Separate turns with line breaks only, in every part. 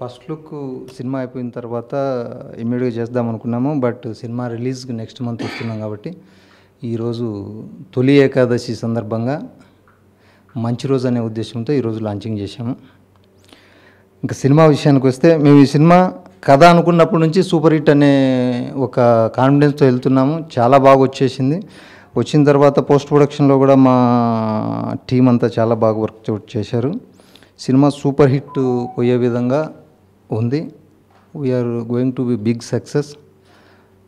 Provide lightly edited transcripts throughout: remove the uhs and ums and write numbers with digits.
First look cinema అయిపోయిన తర్వాత ఇమ్మీడియట్గా చేద్దాం అనుకున్నాము. బట్ సినిమా రిలీజ్కి నెక్స్ట్ మంత్ వస్తున్నాం కాబట్టి ఈరోజు తొలి ఏకాదశి సందర్భంగా మంచి రోజు అనే ఉద్దేశంతో ఈరోజు లాంచింగ్ చేశాము. ఇంకా సినిమా విషయానికి వస్తే మేము ఈ సినిమా కథ అనుకున్నప్పటి నుంచి సూపర్ హిట్ అనే ఒక కాన్ఫిడెన్స్తో వెళ్తున్నాము. చాలా బాగా వచ్చేసింది. వచ్చిన తర్వాత పోస్ట్ ప్రొడక్షన్లో కూడా మా టీం అంతా చాలా బాగా వర్క్ చేశారు. సినిమా సూపర్ హిట్ పోయే విధంగా ఉంది. We are going to be big success.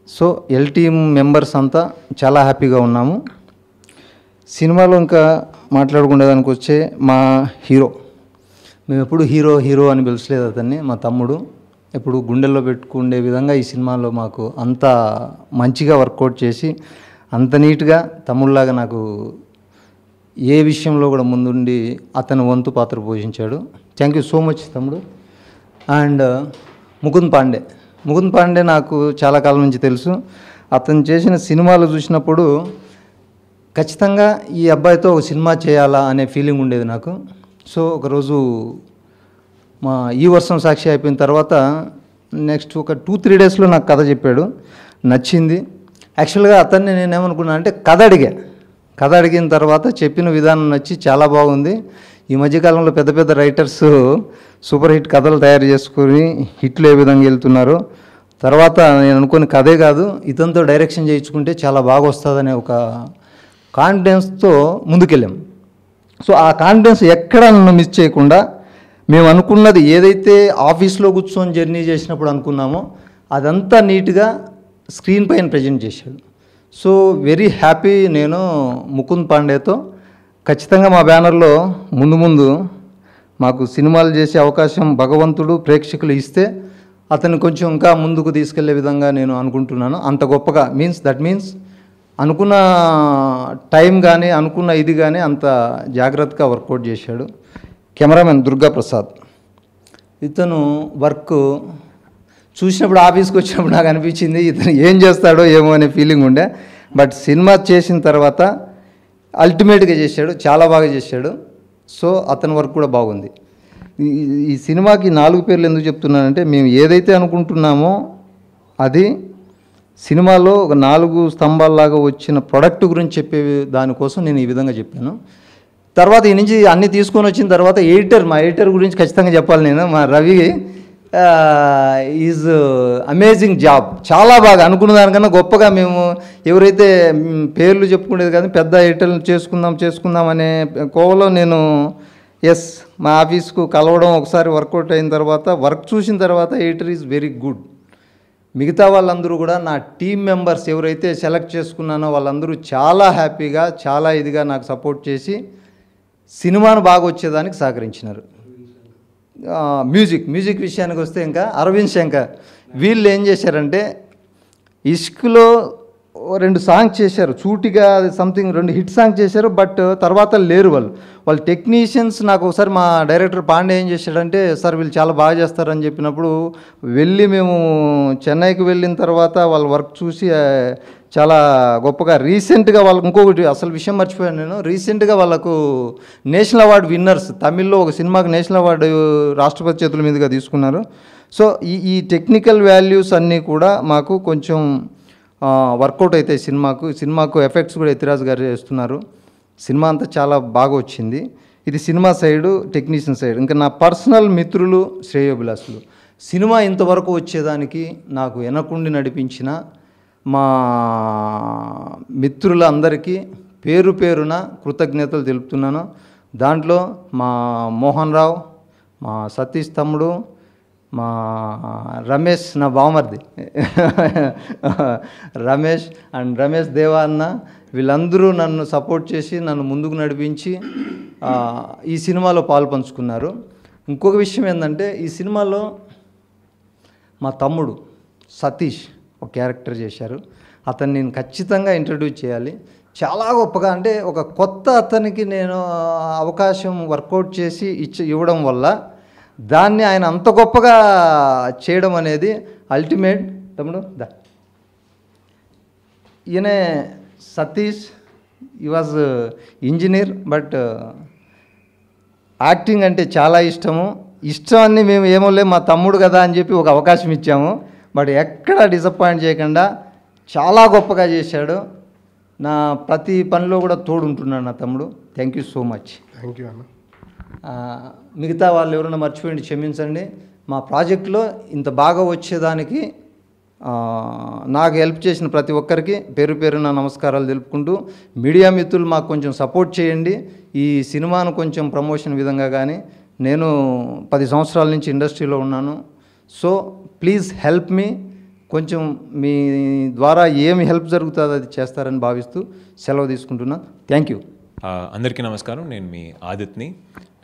So all team members అంతా చాలా హ్యాపీగా ఉన్నాము. సినిమాలో ఇంకా మాట్లాడుకునేదానికి వచ్చే మా హీరో, మేము ఎప్పుడు హీరో హీరో అని పిలిచలేదు అతన్ని. మా తమ్ముడు ఎప్పుడు గుండెల్లో పెట్టుకునే విధంగా ఈ సినిమాలో మాకు అంత మంచిగా వర్కౌట్ చేసి అంత నీట్గా తమ్ముళ్ళలాగా నాకు ఏ విషయంలో కూడా ముందుండి అతను వంతు పాత్ర పోషించాడు. థ్యాంక్ యూ సో మచ్ తమ్ముడు. అండ్ ముకుంద్ పాండే నాకు చాలా కాలం నుంచి తెలుసు. అతను చేసిన సినిమాలు చూసినప్పుడు ఖచ్చితంగా ఈ అబ్బాయితో ఒక సినిమా చేయాలా అనే ఫీలింగ్ ఉండేది నాకు. సో ఒకరోజు మా ఈ వర్షం సాక్షి అయిపోయిన తర్వాత నెక్స్ట్ ఒక 2-3 డేస్లో నాకు కథ చెప్పాడు. నచ్చింది. యాక్చువల్గా అతన్ని నేనేమనుకున్నా అంటే కథ అడిగిన తర్వాత చెప్పిన విధానం నచ్చి చాలా బాగుంది. ఈ మధ్యకాలంలో పెద్ద పెద్ద రైటర్స్ సూపర్ హిట్ కథలు తయారు చేసుకుని హిట్లు ఏ విధంగా వెళ్తున్నారు. తర్వాత నేను అనుకుని కథే కాదు ఇతనితో డైరెక్షన్ చేయించుకుంటే చాలా బాగా వస్తుందనే ఒక కాన్ఫిడెన్స్తో ముందుకెళ్ళాం. సో ఆ కాన్ఫిడెన్స్ ఎక్కడ నన్ను మిస్ చేయకుండా మేము అనుకున్నది ఏదైతే ఆఫీస్లో కూర్చొని జర్నీ చేసినప్పుడు అనుకున్నామో అదంతా నీట్గా స్క్రీన్ పైన ప్రజెంట్ చేశాడు. So very happy. నేను ముకుంద్ పాండేతో ఖచ్చితంగా మా బ్యానర్లో ముందు మాకు సినిమాలు చేసే అవకాశం భగవంతుడు ప్రేక్షకులు ఇస్తే అతన్ని కొంచెం ఇంకా ముందుకు తీసుకెళ్లే విధంగా నేను అనుకుంటున్నాను. అంత గొప్పగా దట్ మీన్స్ అనుకున్న టైం కానీ అనుకున్న ఇది కానీ అంత జాగ్రత్తగా వర్కౌట్ చేశాడు. కెమెరామెన్ దుర్గా ప్రసాద్, ఇతను వర్క్ చూసినప్పుడు ఆఫీస్కి వచ్చినప్పుడు నాకు అనిపించింది ఇతను ఏం చేస్తాడో ఏమో అనే ఫీలింగ్ ఉండే. బట్ సినిమా చేసిన తర్వాత అల్టిమేట్గా చేశాడు, చాలా బాగా చేశాడు. సో అతని వర్క్ కూడా బాగుంది. ఈ సినిమాకి 4 పేర్లు ఎందుకు చెప్తున్నానంటే మేము ఏదైతే అనుకుంటున్నామో అది సినిమాలో ఒక 4 స్తంభాల్లాగా వచ్చిన ప్రొడక్ట్ గురించి చెప్పే దానికోసం నేను ఈ విధంగా చెప్పాను. తర్వాత ఈ నుంచి అన్నీ తీసుకొని వచ్చిన తర్వాత మా ఎడిటర్ గురించి ఖచ్చితంగా చెప్పాలి. నేను మా రవి ఈజ్ అమేజింగ్ జాబ్. చాలా బాగా అనుకున్న దానికన్నా గొప్పగా మేము ఎవరైతే పేర్లు చెప్పుకునేది కానీ పెద్ద ఎడిటర్లు చేసుకుందాం అనే కోవలో నేను మా ఆఫీస్కు కలవడం ఒకసారి వర్కౌట్ అయిన తర్వాత వర్క్ చూసిన తర్వాత ఎడిటర్ ఈజ్ వెరీ గుడ్. మిగతా వాళ్ళందరూ కూడా నా టీం మెంబర్స్ ఎవరైతే సెలెక్ట్ చేసుకున్నానో వాళ్ళందరూ చాలా హ్యాపీగా చాలా ఇదిగా నాకు సపోర్ట్ చేసి సినిమాను బాగా వచ్చేదానికి సహకరించినారు. మ్యూజిక్ విషయానికి వస్తే ఇంకా అరవింద్ శంకర్ వీళ్ళు ఏం చేశారంటే ఇష్క్లో 2 సాంగ్స్ చేశారు. సూటిగా సంథింగ్ 2 హిట్ సాంగ్ చేశారు. బట్ తర్వాత లేరు వాళ్ళు టెక్నీషియన్స్. నాకు ఒకసారి మా డైరెక్టర్ పాండే ఏం చేశాడంటే సార్ వీళ్ళు చాలా బాగా చేస్తారని చెప్పినప్పుడు మేము చెన్నైకి వెళ్ళిన తర్వాత వాళ్ళ వర్క్ చూసి చాలా గొప్పగా రీసెంట్గా వాళ్ళకు ఇంకొకటి అసలు విషయం మర్చిపోయాను నేను. రీసెంట్గా వాళ్ళకు నేషనల్ అవార్డు విన్నర్స్ తమిళ్లో ఒక సినిమాకి నేషనల్ అవార్డు రాష్ట్రపతి చేతుల మీదుగా తీసుకున్నారు. సో ఈ టెక్నికల్ వాల్యూస్ అన్నీ కూడా మాకు కొంచెం వర్కౌట్ అవుతాయి. సినిమాకు ఎఫెక్ట్స్ కూడా ఎత్తిరాజు గారు చేస్తున్నారు. సినిమా అంతా చాలా బాగా వచ్చింది. ఇది సినిమా సైడు, టెక్నీషియన్ సైడ్. ఇంకా నా పర్సనల్ మిత్రులు శ్రేయోభిలాసులు సినిమా ఇంతవరకు వచ్చేదానికి నాకు వెనకుండి నడిపించిన మా మిత్రులందరికీ పేరున కృతజ్ఞతలు తెలుపుతున్నాను. దాంట్లో మా మోహన్ రావు, మా సతీష్ తమ్ముడు, మా రమేష్ నా బావమర్ది రమేష్ దేవా అన్న వీళ్ళందరూ నన్ను సపోర్ట్ చేసి నన్ను ముందుకు నడిపించి ఈ సినిమాలో పాలు పంచుకున్నారు. ఇంకొక విషయం ఏంటంటే ఈ సినిమాలో మా తమ్ముడు సతీష్ ఒక క్యారెక్టర్ చేశారు. అతన్ని నేను ఖచ్చితంగా ఇంట్రడ్యూస్ చేయాలి. చాలా గొప్పగా అంటే ఒక కొత్త అతనికి నేను అవకాశం వర్కౌట్ చేసి ఇవ్వడం వల్ల దాన్ని ఆయన అంత గొప్పగా చేయడం అనేది అల్టిమేట్. తమ్ముడు ఈయనే సతీష్, ఈ వాజ్ ఇంజనీర్. బట్ యాక్టింగ్ అంటే చాలా ఇష్టము. ఇష్టాన్ని మేము ఏమో లే మా తమ్ముడు కదా అని చెప్పి ఒక అవకాశం ఇచ్చాము. బట్ ఎక్కడ డిసప్పాయింట్ చేయకుండా చాలా గొప్పగా చేశాడు. నా ప్రతి పనిలో కూడా తోడుంటున్నాడు నా తమ్ముడు. Thank you so much.
Thank you అన్న.
మిగతా వాళ్ళు ఎవరైనా మర్చిపోయింది క్షమించండి. మా ప్రాజెక్టులో ఇంత బాగా వచ్చేదానికి నాకు హెల్ప్ చేసిన ప్రతి ఒక్కరికి పేరు పేరున నమస్కారాలు తెలుపుకుంటూ, మీడియా మిత్రులు మాకు కొంచెం సపోర్ట్ చేయండి. ఈ సినిమాను కొంచెం ప్రమోషన్ విధంగా కానీ, నేను 10 సంవత్సరాల నుంచి ఇండస్ట్రీలో ఉన్నాను. So please help me. కొంచెం మీ ద్వారా ఏమి హెల్ప్ జరుగుతుందో అది చేస్తారని భావిస్తూ సెలవు తీసుకుంటున్నా. Thank you.
అందరికీ నమస్కారం. నేను మీ ఆదిత్ని.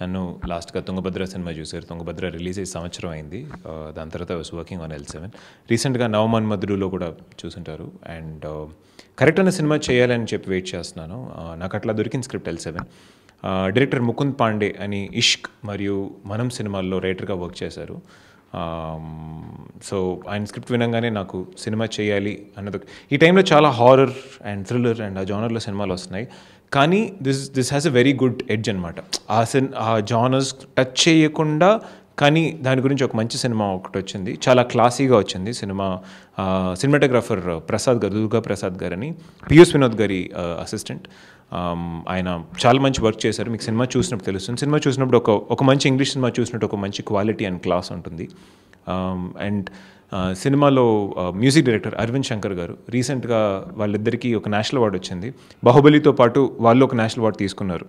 నన్ను లాస్ట్గా తుంగభద్ర సినిమా చూశారు. తుంగభద్ర రిలీజ్ అయ్యి సంవత్సరం అయింది. దాని తర్వాత వాస్ వర్కింగ్ ఆన్ L7. రీసెంట్గా నవమన్మధుడులో కూడా చూసుంటారు. అండ్ కరెక్ట్ అన్న సినిమా చేయాలని చెప్పి వెయిట్ చేస్తున్నాను. నాకు అట్లా దొరికిన script L7. Director Mukund Pandey అని ఇష్క్ మరియు మనం సినిమాల్లో రైటర్గా వర్క్ చేశారు. సో ఆయన స్క్రిప్ట్ వినంగానే నాకు సినిమా చేయాలి అన్నది. ఈ టైంలో చాలా హారర్ అండ్ థ్రిల్లర్ అండ్ ఆ జానర్లో సినిమాలు వస్తున్నాయి. కానీ this has a very good edge అనమాట. ఆ జానర్స్ టచ్ చేయకుండా కానీ దాని గురించి ఒక మంచి సినిమా ఒకటి వచ్చింది. చాలా క్లాసీగా వచ్చింది సినిమా. సినిమాటోగ్రాఫర్ ప్రసాద్ గారు, దుర్గా ప్రసాద్ గారు అని, పియూస్ వినోద్ గారి అసిస్టెంట్. ఆయన చాలా మంచి వర్క్ చేశారు. మీకు సినిమా చూసినప్పుడు తెలుస్తుంది. సినిమా చూసినప్పుడు ఒక మంచి ఇంగ్లీష్ సినిమా చూసినట్టు ఒక మంచి క్వాలిటీ అండ్ క్లాస్ ఉంటుంది. అండ్ సినిమాలో మ్యూజిక్ డైరెక్టర్ అరవింద్ శంకర్ గారు రీసెంట్గా వాళ్ళిద్దరికీ ఒక నేషనల్ అవార్డు వచ్చింది. బాహుబలితో పాటు వాళ్ళు ఒక నేషనల్ అవార్డు తీసుకున్నారు.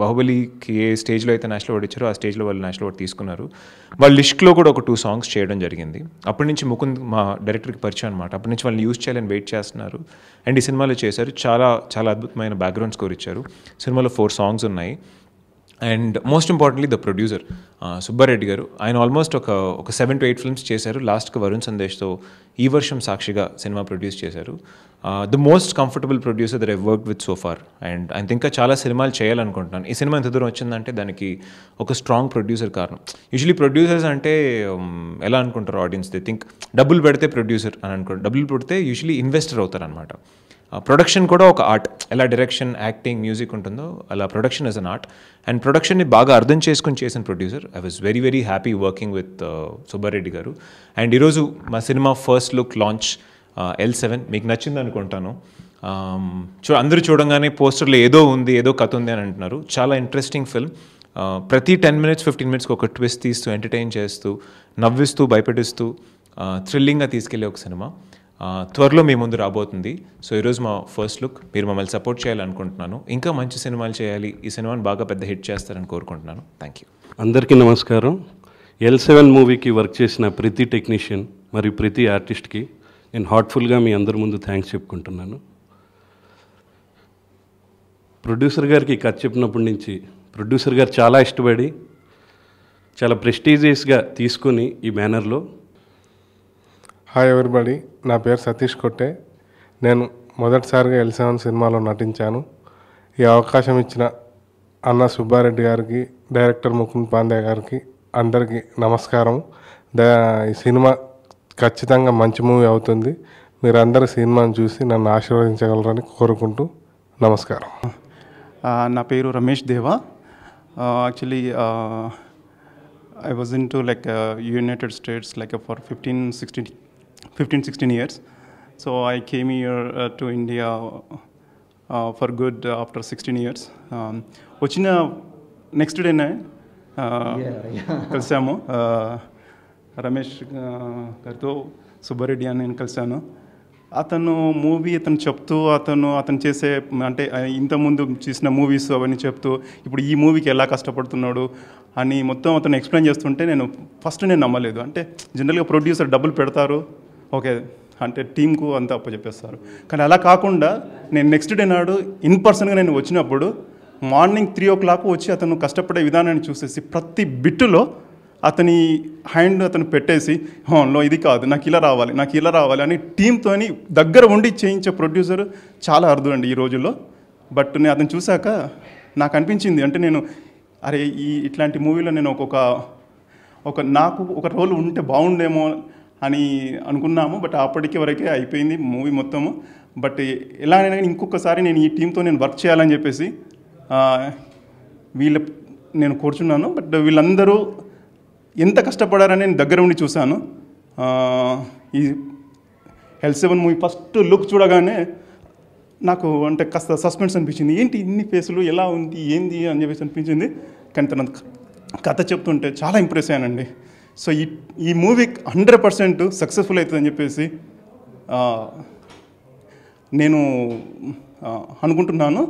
బాహుబలికి ఏ స్టేజ్లో అయితే నేషనల్ అవార్డు ఇచ్చారో ఆ స్టేజ్లో వాళ్ళు నేషనల్ అవార్డు తీసుకున్నారు. వాళ్ళ లిస్ట్లో కూడా ఒక 2 సాంగ్స్ చేయడం జరిగింది. అప్పటి నుంచి ముకుంద్ మా డైరెక్టర్కి పరిచయం అనమాట. అప్పటి నుంచి వాళ్ళని యూజ్ చేయాలని వెయిట్ చేస్తున్నారు. అండ్ ఈ సినిమాలో చేశారు. చాలా చాలా అద్భుతమైన బ్యాక్గ్రౌండ్ స్కోర్ ఇచ్చారు. సినిమాలో 4 సాంగ్స్ ఉన్నాయి. And most importantly the producer Subba Reddy గారు. ఆయన ఆల్మోస్ట్ ఒక 7 to 8 ఫిల్మ్స్ చేశారు. లాస్ట్గా వరుణ్ సందేశ్తో ఈ వర్షం సాక్షిగా సినిమా ప్రొడ్యూస్ చేశారు. The most comfortable producer that I work with so far. And ఆయన ఇంకా చాలా సినిమాలు చేయాలనుకుంటున్నాను. ఈ సినిమా ఎంత దూరం వచ్చిందంటే దానికి ఒక స్ట్రాంగ్ ప్రొడ్యూసర్ కారణం. యూజువలీ ప్రొడ్యూసర్స్ అంటే ఎలా అనుకుంటారు ఆడియన్స్, దే థింక్ డబ్బులు పెడితే ప్రొడ్యూసర్ అని అనుకుంటారు. డబ్బులు పెడితే యూజువలీ ఇన్వెస్టర్ అవుతారు అనమాట. ప్రొడక్షన్ కూడా ఒక ఆర్ట్. ఎలా డైరెక్షన్, యాక్టింగ్, మ్యూజిక్ ఉంటుందో అలా production is an art. And ప్రొడక్షన్ని బాగా అర్థం చేసుకుని చేసిన producer. I was very very happy working with Subbareddy గారు. అండ్ ఈరోజు మా cinema first look launch L7 మీకు నచ్చింది అనుకుంటాను. అందరూ చూడంగానే పోస్టర్లో ఏదో ఉంది, ఏదో కథ ఉంది అని అంటున్నారు. చాలా ఇంట్రెస్టింగ్ ఫిల్మ్. ప్రతి 10 minutes 15 minutes ఒక ట్విస్ట్ తీస్తూ, ఎంటర్టైన్ చేస్తూ, నవ్విస్తూ, భయపెట్టిస్తూ, థ్రిల్లింగ్గా తీసుకెళ్లే ఒక సినిమా త్వరలో మీ ముందు రాబోతుంది. సో ఈరోజు మా ఫస్ట్ లుక్. మీరు మమ్మల్ని సపోర్ట్ చేయాలనుకుంటున్నాను. ఇంకా మంచి సినిమాలు చేయాలి, ఈ సినిమాని బాగా పెద్ద హిట్ చేస్తారని కోరుకుంటున్నాను. Thank you.
అందరికీ నమస్కారం. L7 మూవీకి వర్క్ చేసిన ప్రతి టెక్నీషియన్ మరియు ప్రతి ఆర్టిస్ట్కి నేను హార్ట్ఫుల్గా మీ అందరి ముందు థ్యాంక్స్ చెప్పుకుంటున్నాను. ప్రొడ్యూసర్ గారికి కథ చెప్పినప్పటి నుంచి ప్రొడ్యూసర్ గారు చాలా ఇష్టపడి చాలా ప్రెస్టీజియస్గా తీసుకొని ఈ బ్యానర్లో.
హాయ్ ఎవరిబడి, నా పేరు సతీష్ కొట్టే. నేను మొదటిసారిగా L7 సినిమాలో నటించాను. ఈ అవకాశం ఇచ్చిన అన్న సుబ్బారెడ్డి గారికి, డైరెక్టర్ ముకుంద్ పాండే గారికి అందరికీ నమస్కారం. ఈ సినిమా ఖచ్చితంగా మంచి మూవీ అవుతుంది. మీరందరూ సినిమాను చూసి నన్ను ఆశీర్వదించగలరని కోరుకుంటూ నమస్కారం.
నా పేరు రమేష్ దేవా. Actually I was into like United States like for 15-16 years. So I came here to India for good after 16 years. వచ్చిన నెక్స్ట్ డేనే కలిసాము. రమేష్ గారితో సుబ్బారెడ్డి అని నేను కలిసాను. అతను మూవీ చెప్తూ అతను చేసే అంటే ఇంతకుముందు చేసిన మూవీస్ అవన్నీ చెప్తూ ఇప్పుడు ఈ మూవీకి ఎలా కష్టపడుతున్నాడు అని మొత్తం అతను ఎక్స్ప్లెయిన్ చేస్తుంటే నేను నమ్మలేదు. అంటే జనరల్గా ప్రొడ్యూసర్ డబ్బులు పెడతారు, ఓకే అంటే టీంకు అంతా అప్పచెప్పేస్తారు. కానీ అలా కాకుండా నేను నెక్స్ట్ డే నాడు ఇన్ పర్సన్గా నేను వచ్చినప్పుడు మార్నింగ్ 3 o'clock వచ్చి అతను కష్టపడే విధానాన్ని చూసేసి ప్రతి బిట్టులో అతని హ్యాండ్ అతను పెట్టేసి లో ఇది కాదు, నాకు ఇలా రావాలి అని టీంతో దగ్గర ఉండి చేయించే ప్రొడ్యూసర్ చాలా అరుదు అండి ఈ రోజుల్లో. బట్ నేను అతను చూశాక నాకు అనిపించింది, అంటే నేను అరే ఇట్లాంటి మూవీలో నేను నాకు ఒక రోల్ ఉంటే బాగుండేమో అని అనుకున్నాము. బట్ అప్పటికి వరకే అయిపోయింది మూవీ మొత్తము. బట్ ఎలాగైనా ఇంకొకసారి నేను ఈ టీంతో నేను వర్క్ చేయాలని చెప్పేసి నేను కోరుచున్నాను. బట్ వీళ్ళందరూ ఎంత కష్టపడారని నేను దగ్గర ఉండి చూశాను. ఈ L7 మూవీ ఫస్ట్ లుక్ చూడగానే నాకు అంటే కాస్త సస్పెన్స్ అనిపించింది. ఏంటి ఇన్ని ఫేసులు ఎలా ఉంది ఏంది అని చెప్పేసి అనిపించింది. కానీ తన కథ చెప్తుంటే చాలా ఇంప్రెస్ అయ్యానండి. సో ఈ మూవీ 100% సక్సెస్ఫుల్ అవుతుందని చెప్పేసి నేను అనుకుంటున్నాను.